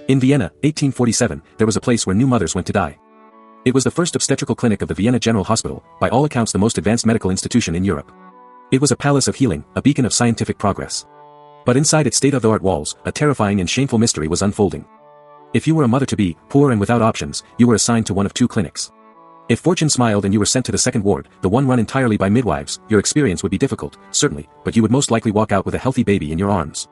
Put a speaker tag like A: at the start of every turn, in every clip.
A: In Vienna, 1847, there was a place where new mothers went to die. It was the first obstetrical clinic of the Vienna General Hospital, by all accounts the most advanced medical institution in Europe. It was a palace of healing, a beacon of scientific progress. But inside its state-of-the-art walls, a terrifying and shameful mystery was unfolding. If you were a mother-to-be, poor and without options, you were assigned to one of two clinics. If fortune smiled and you were sent to the second ward, the one run entirely by midwives, your experience would be difficult, certainly, but you would most likely walk out with a healthy baby in your arms.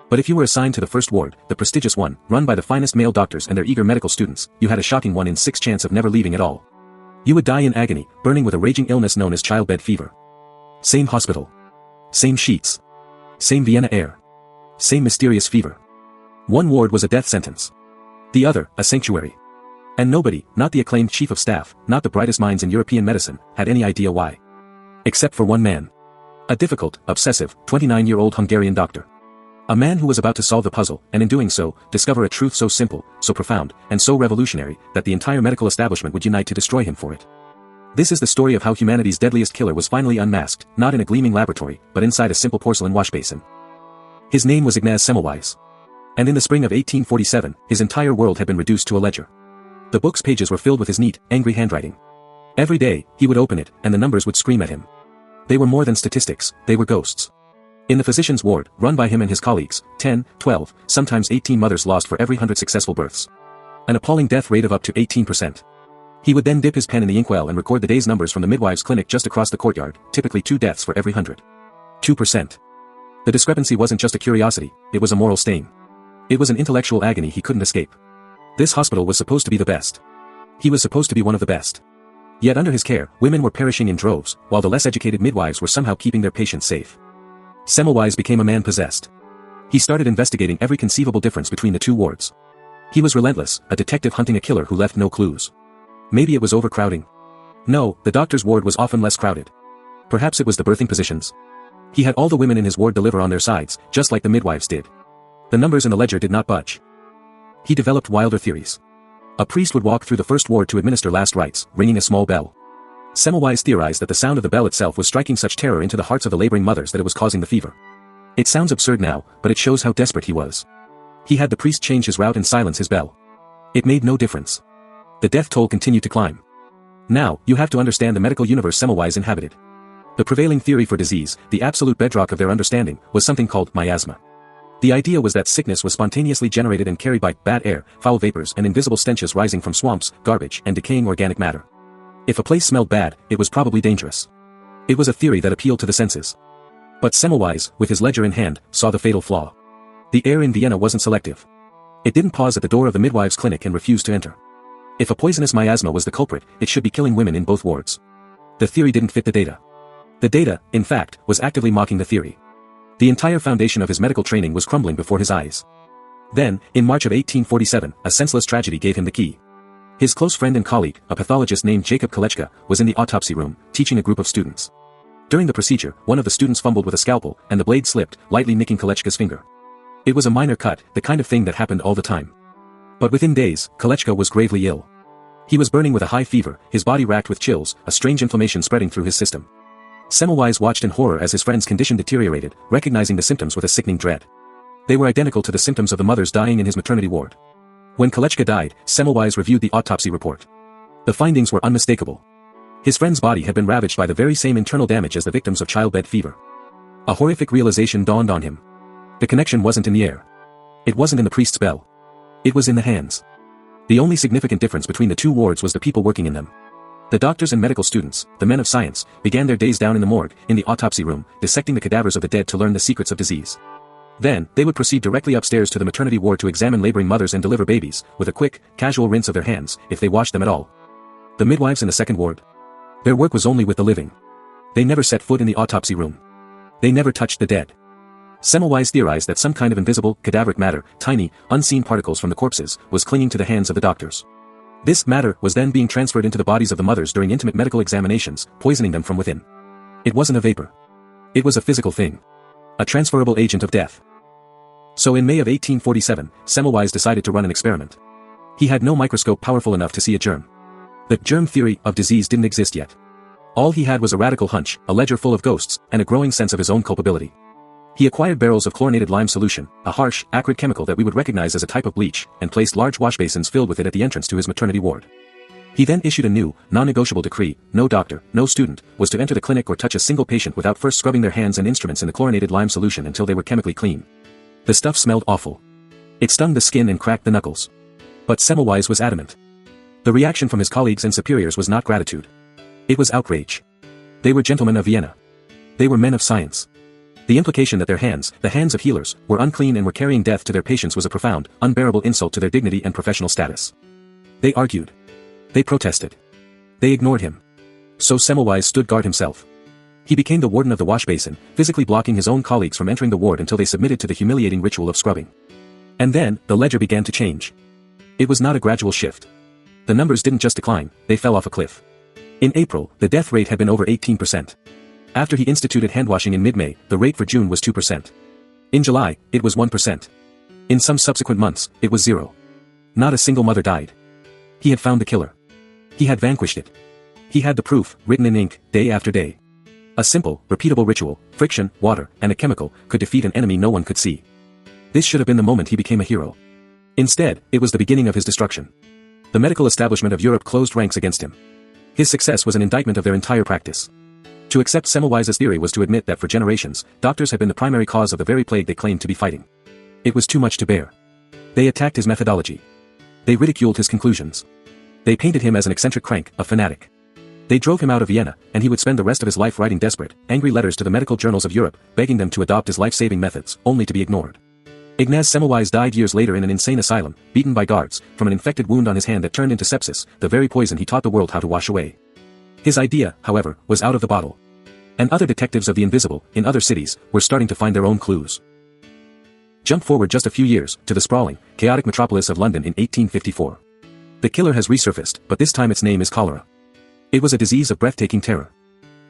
A: But if you were assigned to the first ward, the prestigious one, run by the finest male doctors and their eager medical students, you had a shocking 1 in 6 chance of never leaving at all. You would die in agony, burning with a raging illness known as childbed fever. Same hospital. Same sheets. Same Vienna air. Same mysterious fever. One ward was a death sentence. The other, a sanctuary. And nobody, not the acclaimed chief of staff, not the brightest minds in European medicine, had any idea why. Except for one man. A difficult, obsessive, 29-year-old Hungarian doctor. A man who was about to solve the puzzle, and in doing so, discover a truth so simple, so profound, and so revolutionary, that the entire medical establishment would unite to destroy him for it. This is the story of how humanity's deadliest killer was finally unmasked, not in a gleaming laboratory, but inside a simple porcelain wash basin. His name was Ignaz Semmelweis. And in the spring of 1847, his entire world had been reduced to a ledger. The book's pages were filled with his neat, angry handwriting. Every day, he would open it, and the numbers would scream at him. They were more than statistics, they were ghosts. In the physician's ward, run by him and his colleagues, 10, 12, sometimes 18 mothers lost for every 100 successful births. An appalling death rate of up to 18%. He would then dip his pen in the inkwell and record the day's numbers from the midwives' clinic just across the courtyard, typically 2 deaths for every 100. 2%. The discrepancy wasn't just a curiosity, it was a moral stain. It was an intellectual agony he couldn't escape. This hospital was supposed to be the best. He was supposed to be one of the best. Yet under his care, women were perishing in droves, while the less educated midwives were somehow keeping their patients safe. Semmelweis became a man possessed. He started investigating every conceivable difference between the two wards. He was relentless, a detective hunting a killer who left no clues. Maybe it was overcrowding. No, the doctor's ward was often less crowded. Perhaps it was the birthing positions. He had all the women in his ward deliver on their sides, just like the midwives did. The numbers in the ledger did not budge. He developed wilder theories. A priest would walk through the first ward to administer last rites, ringing a small bell. Semmelweis theorized that the sound of the bell itself was striking such terror into the hearts of the laboring mothers that it was causing the fever. It sounds absurd now, but it shows how desperate he was. He had the priest change his route and silence his bell. It made no difference. The death toll continued to climb. Now, you have to understand the medical universe Semmelweis inhabited. The prevailing theory for disease, the absolute bedrock of their understanding, was something called miasma. The idea was that sickness was spontaneously generated and carried by bad air, foul vapors and invisible stenches rising from swamps, garbage, and decaying organic matter. If a place smelled bad, it was probably dangerous. It was a theory that appealed to the senses. But Semmelweis, with his ledger in hand, saw the fatal flaw. The air in Vienna wasn't selective. It didn't pause at the door of the midwives' clinic and refuse to enter. If a poisonous miasma was the culprit, it should be killing women in both wards. The theory didn't fit the data. The data, in fact, was actively mocking the theory. The entire foundation of his medical training was crumbling before his eyes. Then, in March of 1847, a senseless tragedy gave him the key. His close friend and colleague, a pathologist named Jacob Kolechka, was in the autopsy room, teaching a group of students. During the procedure, one of the students fumbled with a scalpel, and the blade slipped, lightly nicking Kolechka's finger. It was a minor cut, the kind of thing that happened all the time. But within days, Kolechka was gravely ill. He was burning with a high fever, his body racked with chills, a strange inflammation spreading through his system. Semmelweis watched in horror as his friend's condition deteriorated, recognizing the symptoms with a sickening dread. They were identical to the symptoms of the mothers dying in his maternity ward. When Kolechka died, Semmelweis reviewed the autopsy report. The findings were unmistakable. His friend's body had been ravaged by the very same internal damage as the victims of childbed fever. A horrific realization dawned on him. The connection wasn't in the air. It wasn't in the priest's bell. It was in the hands. The only significant difference between the two wards was the people working in them. The doctors and medical students, the men of science, began their days down in the morgue, in the autopsy room, dissecting the cadavers of the dead to learn the secrets of disease. Then, they would proceed directly upstairs to the maternity ward to examine laboring mothers and deliver babies, with a quick, casual rinse of their hands, if they washed them at all. The midwives in the second ward? Their work was only with the living. They never set foot in the autopsy room. They never touched the dead. Semmelweis theorized that some kind of invisible, cadaveric matter, tiny, unseen particles from the corpses, was clinging to the hands of the doctors. This matter was then being transferred into the bodies of the mothers during intimate medical examinations, poisoning them from within. It wasn't a vapor. It was a physical thing. A transferable agent of death. So in May of 1847, Semmelweis decided to run an experiment. He had no microscope powerful enough to see a germ. The germ theory of disease didn't exist yet. All he had was a radical hunch, a ledger full of ghosts, and a growing sense of his own culpability. He acquired barrels of chlorinated lime solution, a harsh, acrid chemical that we would recognize as a type of bleach, and placed large wash basins filled with it at the entrance to his maternity ward. He then issued a new, non-negotiable decree: no doctor, no student, was to enter the clinic or touch a single patient without first scrubbing their hands and instruments in the chlorinated lime solution until they were chemically clean. The stuff smelled awful. It stung the skin and cracked the knuckles. But Semmelweis was adamant. The reaction from his colleagues and superiors was not gratitude. It was outrage. They were gentlemen of Vienna. They were men of science. The implication that their hands, the hands of healers, were unclean and were carrying death to their patients was a profound, unbearable insult to their dignity and professional status. They argued. They protested. They ignored him. So Semmelweis stood guard himself. He became the warden of the wash basin, physically blocking his own colleagues from entering the ward until they submitted to the humiliating ritual of scrubbing. And then, the ledger began to change. It was not a gradual shift. The numbers didn't just decline, they fell off a cliff. In April, the death rate had been over 18%. After he instituted handwashing in mid-May, the rate for June was 2%. In July, it was 1%. In some subsequent months, it was 0. Not a single mother died. He had found the killer. He had vanquished it. He had the proof, written in ink, day after day. A simple, repeatable ritual, friction, water, and a chemical, could defeat an enemy no one could see. This should have been the moment he became a hero. Instead, it was the beginning of his destruction. The medical establishment of Europe closed ranks against him. His success was an indictment of their entire practice. To accept Semmelweis' theory was to admit that for generations, doctors had been the primary cause of the very plague they claimed to be fighting. It was too much to bear. They attacked his methodology. They ridiculed his conclusions. They painted him as an eccentric crank, a fanatic. They drove him out of Vienna, and he would spend the rest of his life writing desperate, angry letters to the medical journals of Europe, begging them to adopt his life-saving methods, only to be ignored. Ignaz Semmelweis died years later in an insane asylum, beaten by guards, from an infected wound on his hand that turned into sepsis, the very poison he taught the world how to wash away. His idea, however, was out of the bottle. And other detectives of the invisible, in other cities, were starting to find their own clues. Jump forward just a few years, to the sprawling, chaotic metropolis of London in 1854. The killer has resurfaced, but this time its name is cholera. It was a disease of breathtaking terror.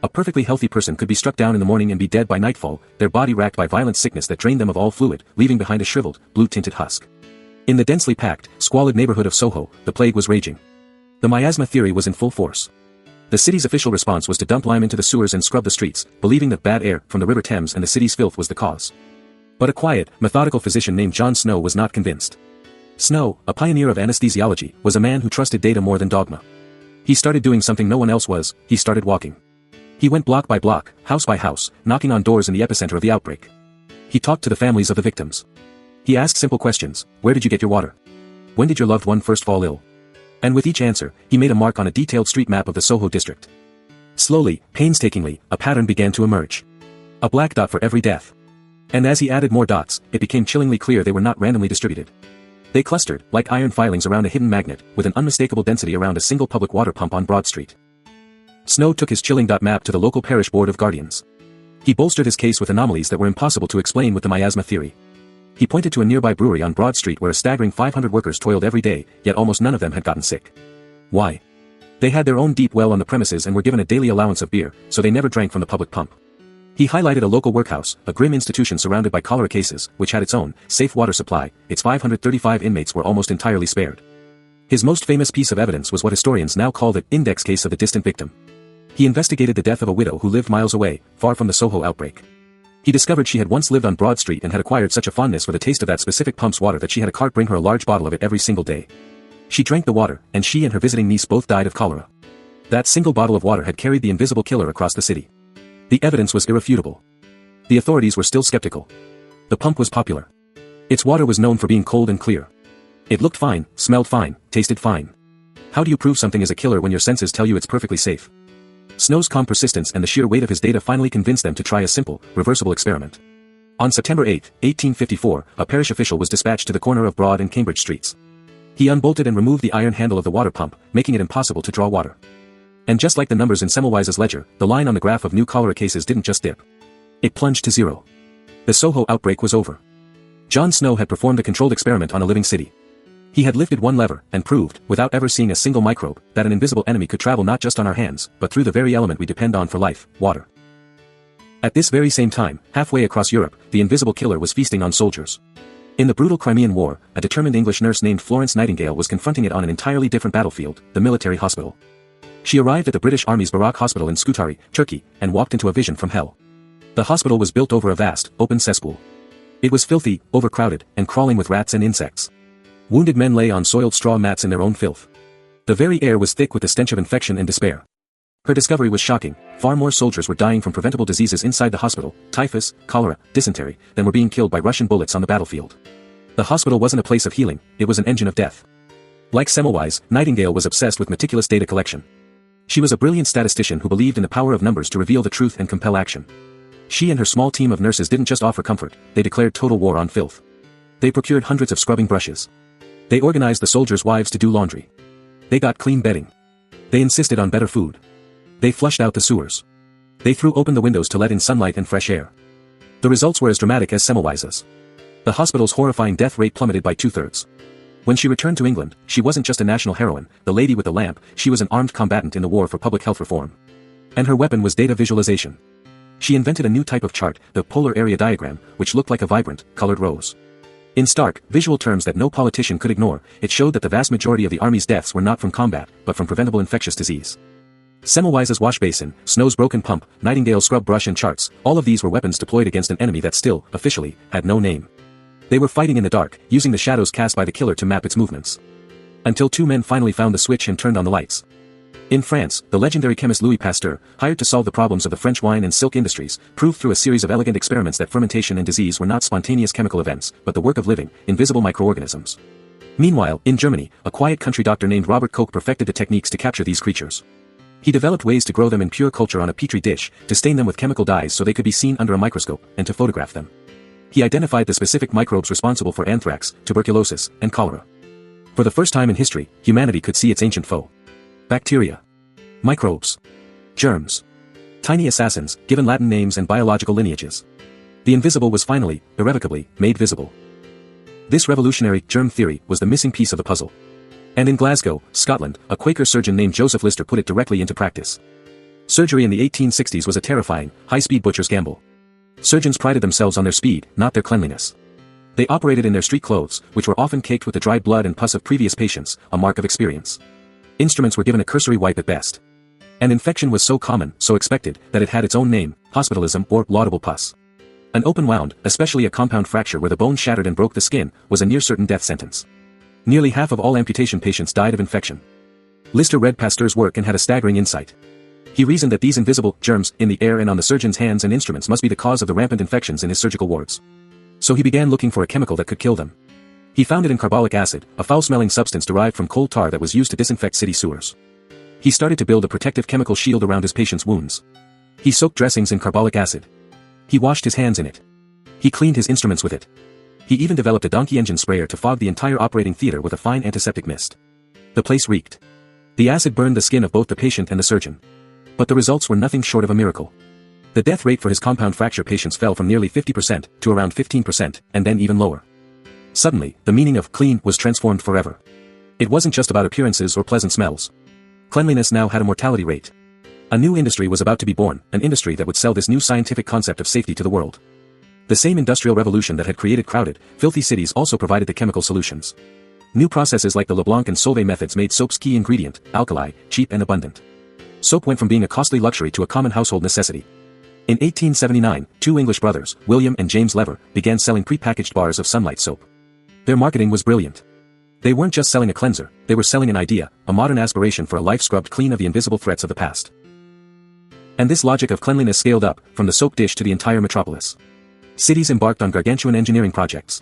A: A perfectly healthy person could be struck down in the morning and be dead by nightfall, their body racked by violent sickness that drained them of all fluid, leaving behind a shriveled, blue-tinted husk. In the densely packed, squalid neighborhood of Soho, the plague was raging. The miasma theory was in full force. The city's official response was to dump lime into the sewers and scrub the streets, believing that bad air from the River Thames and the city's filth was the cause. But a quiet, methodical physician named John Snow was not convinced. Snow, a pioneer of anesthesiology, was a man who trusted data more than dogma. He started doing something no one else was: he started walking. He went block by block, house by house, knocking on doors in the epicenter of the outbreak. He talked to the families of the victims. He asked simple questions: where did you get your water? When did your loved one first fall ill? And with each answer, he made a mark on a detailed street map of the Soho district. Slowly, painstakingly, a pattern began to emerge. A black dot for every death. And as he added more dots, it became chillingly clear they were not randomly distributed. They clustered, like iron filings around a hidden magnet, with an unmistakable density around a single public water pump on Broad Street. Snow took his chilling dot map to the local parish board of guardians. He bolstered his case with anomalies that were impossible to explain with the miasma theory. He pointed to a nearby brewery on Broad Street where a staggering 500 workers toiled every day, yet almost none of them had gotten sick. Why? They had their own deep well on the premises and were given a daily allowance of beer, so they never drank from the public pump. He highlighted a local workhouse, a grim institution surrounded by cholera cases, which had its own, safe water supply. Its 535 inmates were almost entirely spared. His most famous piece of evidence was what historians now call the index case of the distant victim. He investigated the death of a widow who lived miles away, far from the Soho outbreak. He discovered she had once lived on Broad Street and had acquired such a fondness for the taste of that specific pump's water that she had a cart bring her a large bottle of it every single day. She drank the water, and she and her visiting niece both died of cholera. That single bottle of water had carried the invisible killer across the city. The evidence was irrefutable. The authorities were still skeptical. The pump was popular. Its water was known for being cold and clear. It looked fine, smelled fine, tasted fine. How do you prove something is a killer when your senses tell you it's perfectly safe? Snow's calm persistence and the sheer weight of his data finally convinced them to try a simple, reversible experiment. On September 8, 1854, a parish official was dispatched to the corner of Broad and Cambridge streets. He unbolted and removed the iron handle of the water pump, making it impossible to draw water. And just like the numbers in Semmelweis' ledger, the line on the graph of new cholera cases didn't just dip. It plunged to zero. The Soho outbreak was over. John Snow had performed a controlled experiment on a living city. He had lifted one lever, and proved, without ever seeing a single microbe, that an invisible enemy could travel not just on our hands, but through the very element we depend on for life, water. At this very same time, halfway across Europe, the invisible killer was feasting on soldiers. In the brutal Crimean War, a determined English nurse named Florence Nightingale was confronting it on an entirely different battlefield, the military hospital. She arrived at the British Army's Barak Hospital in Scutari, Turkey, and walked into a vision from hell. The hospital was built over a vast, open cesspool. It was filthy, overcrowded, and crawling with rats and insects. Wounded men lay on soiled straw mats in their own filth. The very air was thick with the stench of infection and despair. Her discovery was shocking. Far more soldiers were dying from preventable diseases inside the hospital, typhus, cholera, dysentery, than were being killed by Russian bullets on the battlefield. The hospital wasn't a place of healing, it was an engine of death. Like Semmelweis, Nightingale was obsessed with meticulous data collection. She was a brilliant statistician who believed in the power of numbers to reveal the truth and compel action. She and her small team of nurses didn't just offer comfort, they declared total war on filth. They procured hundreds of scrubbing brushes. They organized the soldiers' wives to do laundry. They got clean bedding. They insisted on better food. They flushed out the sewers. They threw open the windows to let in sunlight and fresh air. The results were as dramatic as Semmelweis's. The hospital's horrifying death rate plummeted by 2/3. When she returned to England, she wasn't just a national heroine, the lady with the lamp, she was an armed combatant in the war for public health reform. And her weapon was data visualization. She invented a new type of chart, the polar area diagram, which looked like a vibrant, colored rose. In stark, visual terms that no politician could ignore, it showed that the vast majority of the army's deaths were not from combat, but from preventable infectious disease. Semmelweis's wash basin, Snow's broken pump, Nightingale's scrub brush and charts, all of these were weapons deployed against an enemy that still, officially, had no name. They were fighting in the dark, using the shadows cast by the killer to map its movements. Until two men finally found the switch and turned on the lights. In France, the legendary chemist Louis Pasteur, hired to solve the problems of the French wine and silk industries, proved through a series of elegant experiments that fermentation and disease were not spontaneous chemical events, but the work of living, invisible microorganisms. Meanwhile, in Germany, a quiet country doctor named Robert Koch perfected the techniques to capture these creatures. He developed ways to grow them in pure culture on a petri dish, to stain them with chemical dyes so they could be seen under a microscope, and to photograph them. He identified the specific microbes responsible for anthrax, tuberculosis, and cholera. For the first time in history, humanity could see its ancient foe. Bacteria. Microbes. Germs. Tiny assassins, given Latin names and biological lineages. The invisible was finally, irrevocably, made visible. This revolutionary germ theory was the missing piece of the puzzle. And in Glasgow, Scotland, a Quaker surgeon named Joseph Lister put it directly into practice. Surgery in the 1860s was a terrifying, high-speed butcher's gamble. Surgeons prided themselves on their speed, not their cleanliness. They operated in their street clothes, which were often caked with the dried blood and pus of previous patients, a mark of experience. Instruments were given a cursory wipe at best. An infection was so common, so expected, that it had its own name, hospitalism or laudable pus. An open wound, especially a compound fracture where the bone shattered and broke the skin, was a near-certain death sentence. Nearly half of all amputation patients died of infection. Lister read Pasteur's work and had a staggering insight. He reasoned that these invisible germs in the air and on the surgeon's hands and instruments must be the cause of the rampant infections in his surgical wards. So he began looking for a chemical that could kill them. He found it in carbolic acid, a foul-smelling substance derived from coal tar that was used to disinfect city sewers. He started to build a protective chemical shield around his patients' wounds. He soaked dressings in carbolic acid. He washed his hands in it. He cleaned his instruments with it. He even developed a donkey engine sprayer to fog the entire operating theater with a fine antiseptic mist. The place reeked. The acid burned the skin of both the patient and the surgeon. But the results were nothing short of a miracle. The death rate for his compound fracture patients fell from nearly 50% to around 15%, and then even lower. Suddenly, the meaning of clean was transformed forever. It wasn't just about appearances or pleasant smells. Cleanliness now had a mortality rate. A new industry was about to be born, an industry that would sell this new scientific concept of safety to the world. The same industrial revolution that had created crowded, filthy cities also provided the chemical solutions. New processes like the Leblanc and Solvay methods made soap's key ingredient, alkali, cheap and abundant. Soap went from being a costly luxury to a common household necessity. In 1879, two English brothers, William and James Lever, began selling pre-packaged bars of Sunlight soap. Their marketing was brilliant. They weren't just selling a cleanser, they were selling an idea, a modern aspiration for a life scrubbed clean of the invisible threats of the past. And this logic of cleanliness scaled up, from the soap dish to the entire metropolis. Cities embarked on gargantuan engineering projects.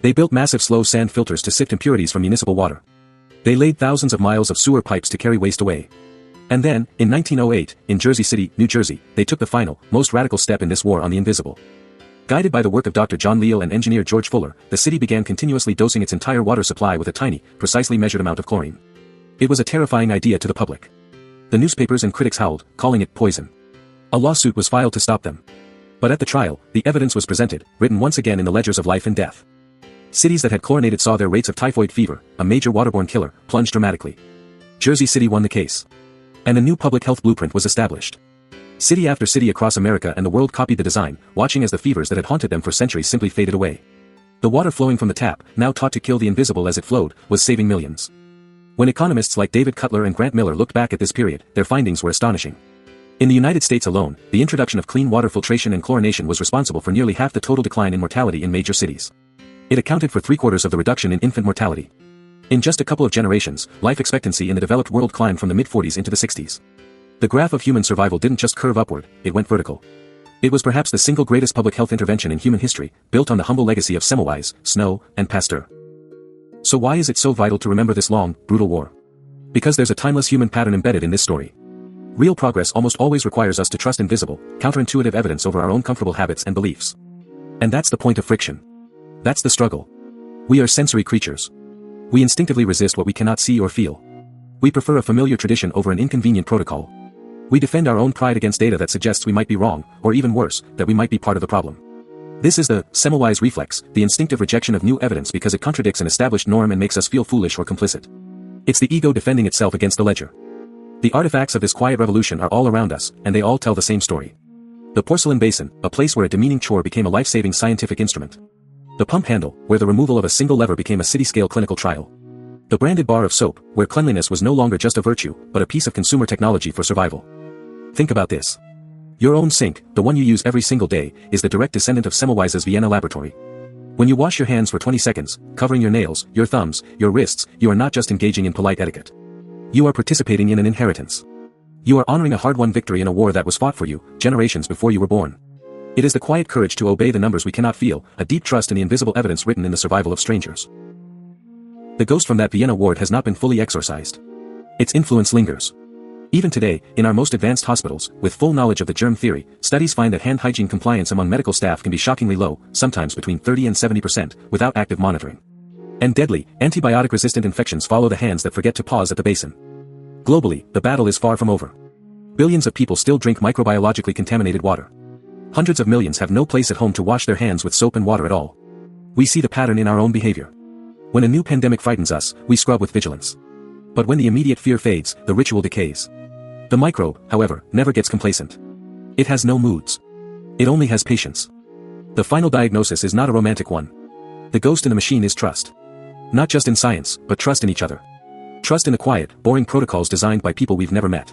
A: They built massive slow sand filters to sift impurities from municipal water. They laid thousands of miles of sewer pipes to carry waste away. And then, in 1908, in Jersey City, New Jersey, they took the final, most radical step in this war on the invisible. Guided by the work of Dr. John Leal and engineer George Fuller, the city began continuously dosing its entire water supply with a tiny, precisely measured amount of chlorine. It was a terrifying idea to the public. The newspapers and critics howled, calling it poison. A lawsuit was filed to stop them. But at the trial, the evidence was presented, written once again in the ledgers of life and death. Cities that had chlorinated saw their rates of typhoid fever, a major waterborne killer, plunge dramatically. Jersey City won the case. And a new public health blueprint was established. City after city across America and the world copied the design, watching as the fevers that had haunted them for centuries simply faded away. The water flowing from the tap, now taught to kill the invisible as it flowed, was saving millions. When economists like David Cutler and Grant Miller looked back at this period, their findings were astonishing. In the United States alone, the introduction of clean water filtration and chlorination was responsible for nearly half the total decline in mortality in major cities. It accounted for 3/4 of the reduction in infant mortality. In just a couple of generations, life expectancy in the developed world climbed from the mid-40s into the 60s. The graph of human survival didn't just curve upward, it went vertical. It was perhaps the single greatest public health intervention in human history, built on the humble legacy of Semmelweis, Snow, and Pasteur. So why is it so vital to remember this long, brutal war? Because there's a timeless human pattern embedded in this story. Real progress almost always requires us to trust invisible, counterintuitive evidence over our own comfortable habits and beliefs. And that's the point of friction. That's the struggle. We are sensory creatures. We instinctively resist what we cannot see or feel. We prefer a familiar tradition over an inconvenient protocol. We defend our own pride against data that suggests we might be wrong, or even worse, that we might be part of the problem. This is the Semmelweis reflex, the instinctive rejection of new evidence because it contradicts an established norm and makes us feel foolish or complicit. It's the ego defending itself against the ledger. The artifacts of this quiet revolution are all around us, and they all tell the same story. The porcelain basin, a place where a demeaning chore became a life-saving scientific instrument. The pump handle, where the removal of a single lever became a city-scale clinical trial. The branded bar of soap, where cleanliness was no longer just a virtue, but a piece of consumer technology for survival. Think about this. Your own sink, the one you use every single day, is the direct descendant of Semmelweis's Vienna laboratory. When you wash your hands for 20 seconds, covering your nails, your thumbs, your wrists, you are not just engaging in polite etiquette. You are participating in an inheritance. You are honoring a hard-won victory in a war that was fought for you, generations before you were born. It is the quiet courage to obey the numbers we cannot feel, a deep trust in the invisible evidence written in the survival of strangers. The ghost from that Vienna ward has not been fully exorcised. Its influence lingers. Even today, in our most advanced hospitals, with full knowledge of the germ theory, studies find that hand hygiene compliance among medical staff can be shockingly low, sometimes between 30 and 70%, without active monitoring. And deadly, antibiotic-resistant infections follow the hands that forget to pause at the basin. Globally, the battle is far from over. Billions of people still drink microbiologically contaminated water. Hundreds of millions have no place at home to wash their hands with soap and water at all. We see the pattern in our own behavior. When a new pandemic frightens us, we scrub with vigilance. But when the immediate fear fades, the ritual decays. The microbe, however, never gets complacent. It has no moods. It only has patience. The final diagnosis is not a romantic one. The ghost in the machine is trust. Not just in science, but trust in each other. Trust in the quiet, boring protocols designed by people we've never met.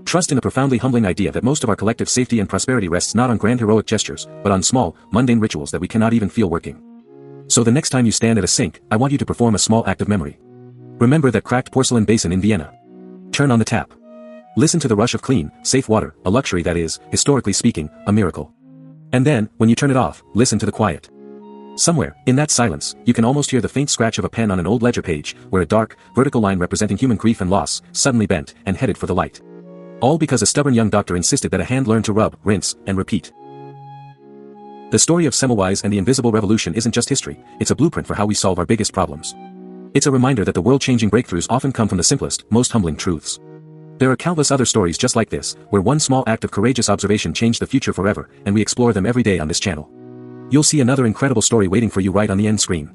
A: Trust in the profoundly humbling idea that most of our collective safety and prosperity rests not on grand heroic gestures, but on small, mundane rituals that we cannot even feel working. So the next time you stand at a sink, I want you to perform a small act of memory. Remember that cracked porcelain basin in Vienna. Turn on the tap. Listen to the rush of clean, safe water, a luxury that is, historically speaking, a miracle. And then, when you turn it off, listen to the quiet. Somewhere, in that silence, you can almost hear the faint scratch of a pen on an old ledger page, where a dark, vertical line representing human grief and loss, suddenly bent, and headed for the light. All because a stubborn young doctor insisted that a hand learn to rub, rinse, and repeat. The story of Semmelweis and the Invisible Revolution isn't just history, it's a blueprint for how we solve our biggest problems. It's a reminder that the world-changing breakthroughs often come from the simplest, most humbling truths. There are countless other stories just like this, where one small act of courageous observation changed the future forever, and we explore them every day on this channel. You'll see another incredible story waiting for you right on the end screen.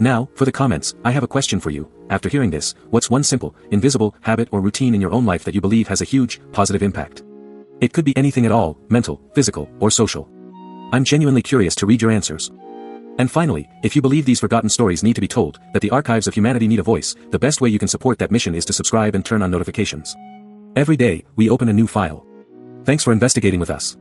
A: Now, for the comments, I have a question for you. After hearing this, what's one simple, invisible, habit or routine in your own life that you believe has a huge, positive impact? It could be anything at all, mental, physical, or social. I'm genuinely curious to read your answers. And finally, if you believe these forgotten stories need to be told, that the archives of humanity need a voice, the best way you can support that mission is to subscribe and turn on notifications. Every day, we open a new file. Thanks for investigating with us.